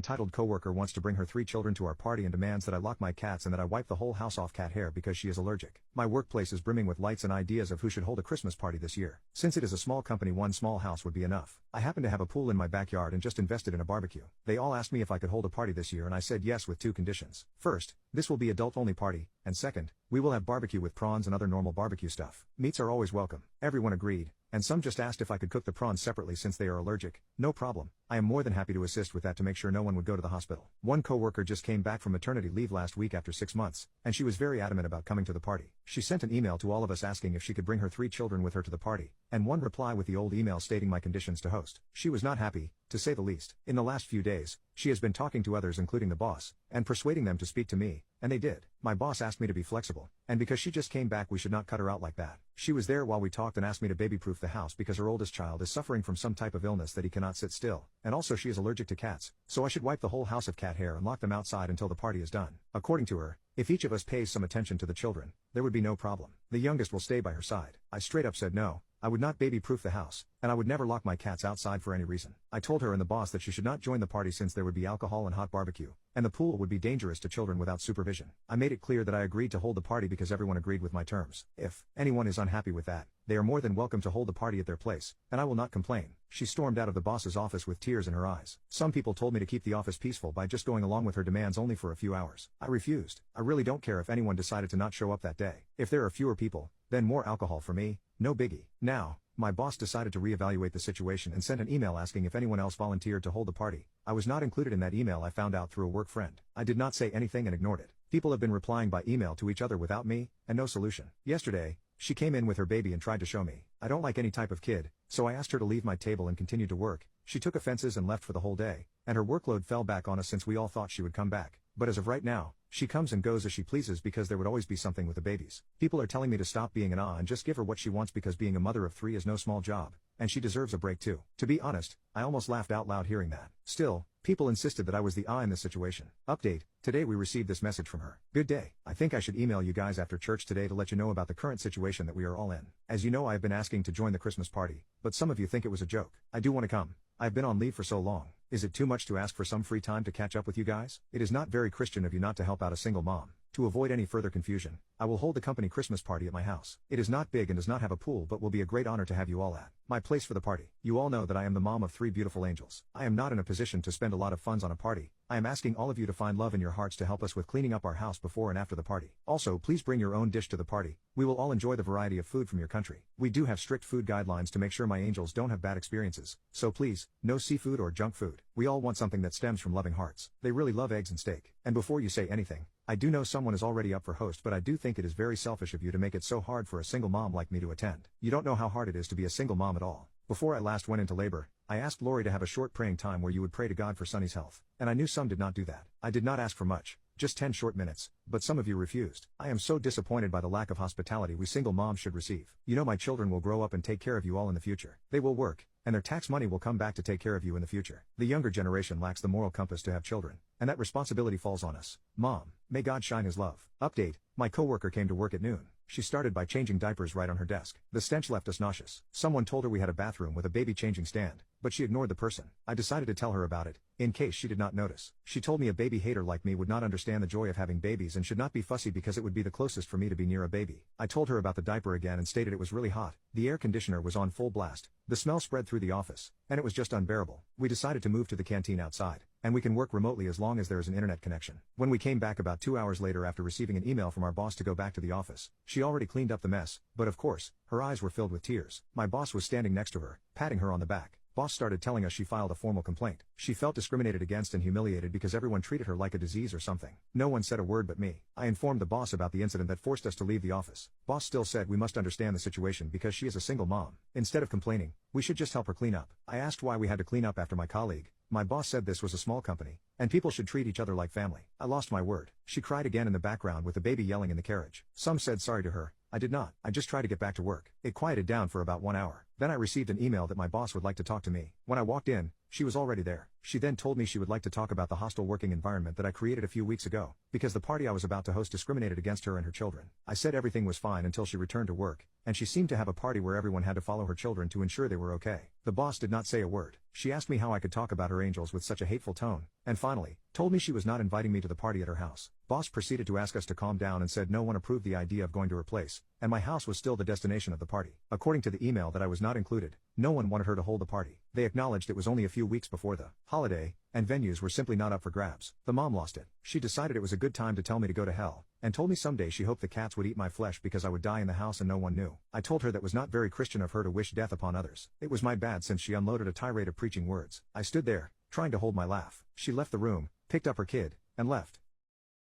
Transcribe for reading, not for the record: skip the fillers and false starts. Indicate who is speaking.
Speaker 1: entitled coworker wants to bring her 3 children to our party and demands that I lock my cats and that I wipe the whole house off cat hair because she is allergic. My workplace is brimming with lights and ideas of who should hold a Christmas party this year. Since it is a small company, one small house would be enough. I happen to have a pool in my backyard and just invested in a barbecue. They all asked me if I could hold a party this year and I said yes with 2 conditions. First, this will be adult-only party, and second, we will have barbecue with prawns and other normal barbecue stuff. Meats are always welcome. Everyone agreed, and some just asked if I could cook the prawns separately since they are allergic. No problem. I am more than happy to assist with that to make sure no one would go to the hospital. One coworker just came back from maternity leave last week after 6 months, and she was very adamant about coming to the party. She sent an email to all of us asking if she could bring her 3 children with her to the party, and one reply with the old email stating my conditions to host. She was not happy, to say the least. In the last few days, she has been talking to others including the boss, and persuading them to speak to me, and they did. My boss asked me to be flexible, and because she just came back we should not cut her out like that. She was there while we talked and asked me to baby-proof the house because her oldest child is suffering from some type of illness that he cannot sit still, and also she is allergic to cats, so I should wipe the whole house of cat hair and lock them outside until the party is done. According to her, if each of us pays some attention to the children, there would be no problem. The youngest will stay by her side. I straight up said no, I would not baby-proof the house, and I would never lock my cats outside for any reason. I told her and the boss that she should not join the party since there would be alcohol and hot barbecue, and the pool would be dangerous to children without supervision. I made it clear that I agreed to hold the party because everyone agreed with my terms. If anyone is unhappy with that, they are more than welcome to hold the party at their place, and I will not complain. She stormed out of the boss's office with tears in her eyes. Some people told me to keep the office peaceful by just going along with her demands only for a few hours. I refused. I really don't care if anyone decided to not show up that day. If there are fewer people, then more alcohol for me, no biggie. Now, my boss decided to reevaluate the situation and sent an email asking if anyone else volunteered to hold the party. I was not included in that email. I found out through a work friend. I did not say anything and ignored it. People have been replying by email to each other without me, and no solution. Yesterday, she came in with her baby and tried to show me. I don't like any type of kid, so I asked her to leave my table and continued to work. She took offenses and left for the whole day, and her workload fell back on us since we all thought she would come back. But as of right now, she comes and goes as she pleases because there would always be something with the babies. People are telling me to stop being an and just give her what she wants because being a mother of 3 is no small job, and she deserves a break too. To be honest, I almost laughed out loud hearing that. Still, people insisted that I was the in this situation. Update, today we received this message from her. Good day. I think I should email you guys after church today to let you know about the current situation that we are all in. As you know, I have been asking to join the Christmas party, but some of you think it was a joke. I do want to come. I've been on leave for so long. Is it too much to ask for some free time to catch up with you guys? It is not very Christian of you not to help out a single mom. To avoid any further confusion, I will hold the company Christmas party at my house. It is not big and does not have a pool but will be a great honor to have you all at my place for the party. You all know that I am the mom of 3 beautiful angels. I am not in a position to spend a lot of funds on a party. I am asking all of you to find love in your hearts to help us with cleaning up our house before and after the party. Also, please bring your own dish to the party. We will all enjoy the variety of food from your country. We do have strict food guidelines to make sure my angels don't have bad experiences. So please, no seafood or junk food. We all want something that stems from loving hearts. They really love eggs and steak. And before you say anything, I do know someone is already up for host, but I do think it is very selfish of you to make it so hard for a single mom like me to attend. You don't know how hard it is to be a single mom at all. Before I last went into labor, I asked Lori to have a short praying time where you would pray to God for Sunny's health, and I knew some did not do that. I did not ask for much, just 10 short minutes, but some of you refused. I am so disappointed by the lack of hospitality we single moms should receive. You know my children will grow up and take care of you all in the future. They will work, and their tax money will come back to take care of you in the future. The younger generation lacks the moral compass to have children, and that responsibility falls on us. Mom, may God shine his love. Update, my coworker came to work at noon. She started by changing diapers right on her desk. The stench left us nauseous. Someone told her we had a bathroom with a baby changing stand, but she ignored the person. I decided to tell her about it, in case she did not notice. She told me a baby hater like me would not understand the joy of having babies and should not be fussy because it would be the closest for me to be near a baby. I told her about the diaper again and stated it was really hot. The air conditioner was on full blast. The smell spread through the office, and it was just unbearable. We decided to move to the canteen outside, and we can work remotely as long as there is an internet connection. When we came back about 2 hours later after receiving an email from our boss to go back to the office, she already cleaned up the mess, but of course, her eyes were filled with tears. My boss was standing next to her, patting her on the back. Boss started telling us she filed a formal complaint. She felt discriminated against and humiliated because everyone treated her like a disease or something. No one said a word but me. I informed the boss about the incident that forced us to leave the office. Boss still said we must understand the situation because she is a single mom. Instead of complaining, we should just help her clean up. I asked why we had to clean up after my colleague. My boss said this was a small company, and people should treat each other like family. I lost my word. She cried again in the background with the baby yelling in the carriage. Some said sorry to her. I did not. I just tried to get back to work. It quieted down for about 1 hour. Then I received an email that my boss would like to talk to me. When I walked in, she was already there. She then told me she would like to talk about the hostile working environment that I created a few weeks ago, because the party I was about to host discriminated against her and her children. I said everything was fine until she returned to work, and she seemed to have a party where everyone had to follow her children to ensure they were okay. The boss did not say a word. She asked me how I could talk about her angels with such a hateful tone, and finally, told me she was not inviting me to the party at her house. Boss proceeded to ask us to calm down and said no one approved the idea of going to her place, and my house was still the destination of the party. According to the email that I was not included, no one wanted her to hold the party. They acknowledged it was only a few weeks before the holiday, and venues were simply not up for grabs. The mom lost it. She decided it was a good time to tell me to go to hell, and told me someday she hoped the cats would eat my flesh because I would die in the house and no one knew. I told her that was not very Christian of her to wish death upon others. It was my bad since she unloaded a tirade of preaching words. I stood there, trying to hold my laugh. She left the room, picked up her kid, and left.